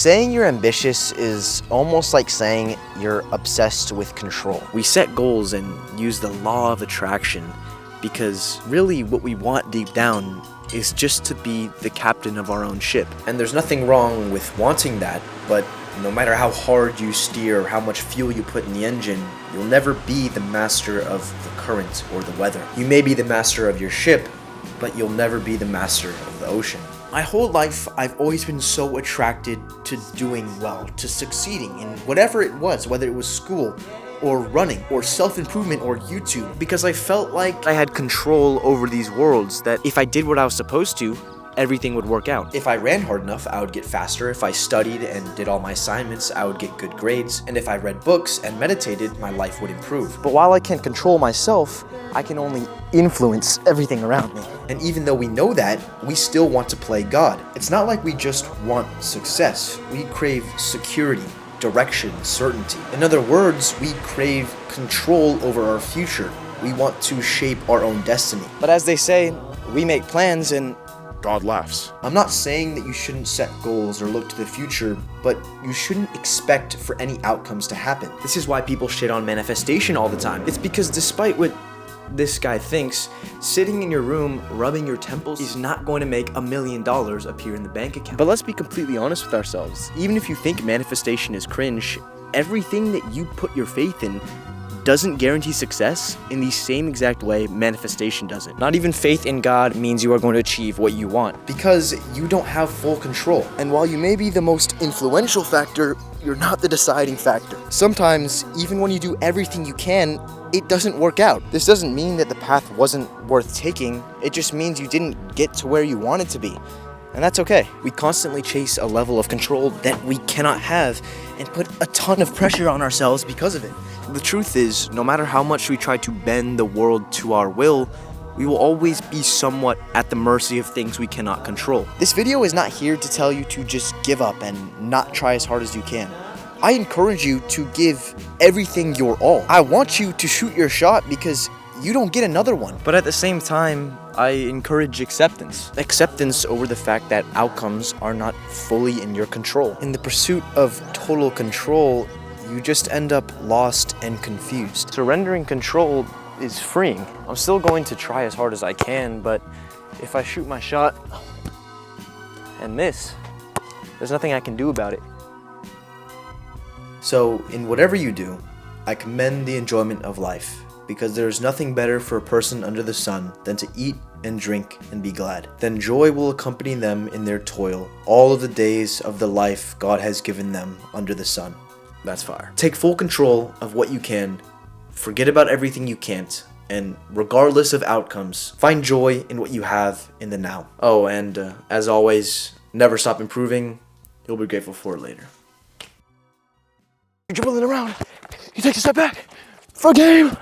Saying you're ambitious is almost like saying you're obsessed with control. We set goals and use the law of attraction because really what we want deep down is just to be the captain of our own ship. And there's nothing wrong with wanting that, but no matter how hard you steer or how much fuel you put in the engine, you'll never be the master of the current or the weather. You may be the master of your ship, but you'll never be the master of the ocean. My whole life, I've always been so attracted to doing well, to succeeding in whatever it was, whether it was school, or running, or self-improvement, or YouTube, because I felt like I had control over these worlds, that if I did what I was supposed to, everything would work out. If I ran hard enough, I would get faster. If I studied and did all my assignments, I would get good grades. And if I read books and meditated, my life would improve. But while I can't control myself, I can only influence everything around me. And even though we know that, we still want to play God. It's not like we just want success. We crave security, direction, certainty. In other words, we crave control over our future. We want to shape our own destiny. But as they say, we make plans and God laughs. I'm not saying that you shouldn't set goals or look to the future, but you shouldn't expect for any outcomes to happen. This is why people shit on manifestation all the time. It's because despite what this guy thinks, sitting in your room rubbing your temples is not going to make $1 million appear in the bank account. But let's be completely honest with ourselves. Even if you think manifestation is cringe, everything that you put your faith in doesn't guarantee success in the same exact way manifestation doesn't. Not even faith in God means you are going to achieve what you want, because you don't have full control. And while you may be the most influential factor, you're not the deciding factor. Sometimes, even when you do everything you can, it doesn't work out. This doesn't mean that the path wasn't worth taking, it just means you didn't get to where you wanted to be. And that's okay. We constantly chase a level of control that we cannot have and put a ton of pressure on ourselves because of it. The truth is, no matter how much we try to bend the world to our will, we will always be somewhat at the mercy of things we cannot control. This video is not here to tell you to just give up and not try as hard as you can. I encourage you to give everything your all. I want you to shoot your shot because you don't get another one. But at the same time, I encourage acceptance. Acceptance over the fact that outcomes are not fully in your control. In the pursuit of total control, you just end up lost and confused. Surrendering control is freeing. I'm still going to try as hard as I can, but if I shoot my shot and miss, there's nothing I can do about it. So, in whatever you do, I commend the enjoyment of life, because there is nothing better for a person under the sun than to eat and drink and be glad. Then joy will accompany them in their toil all of the days of the life God has given them under the sun. That's fire. Take full control of what you can, forget about everything you can't, and regardless of outcomes, find joy in what you have in the now. Oh, and as always, never stop improving. You'll be grateful for it later. You're dribbling around. You take a step back for a game.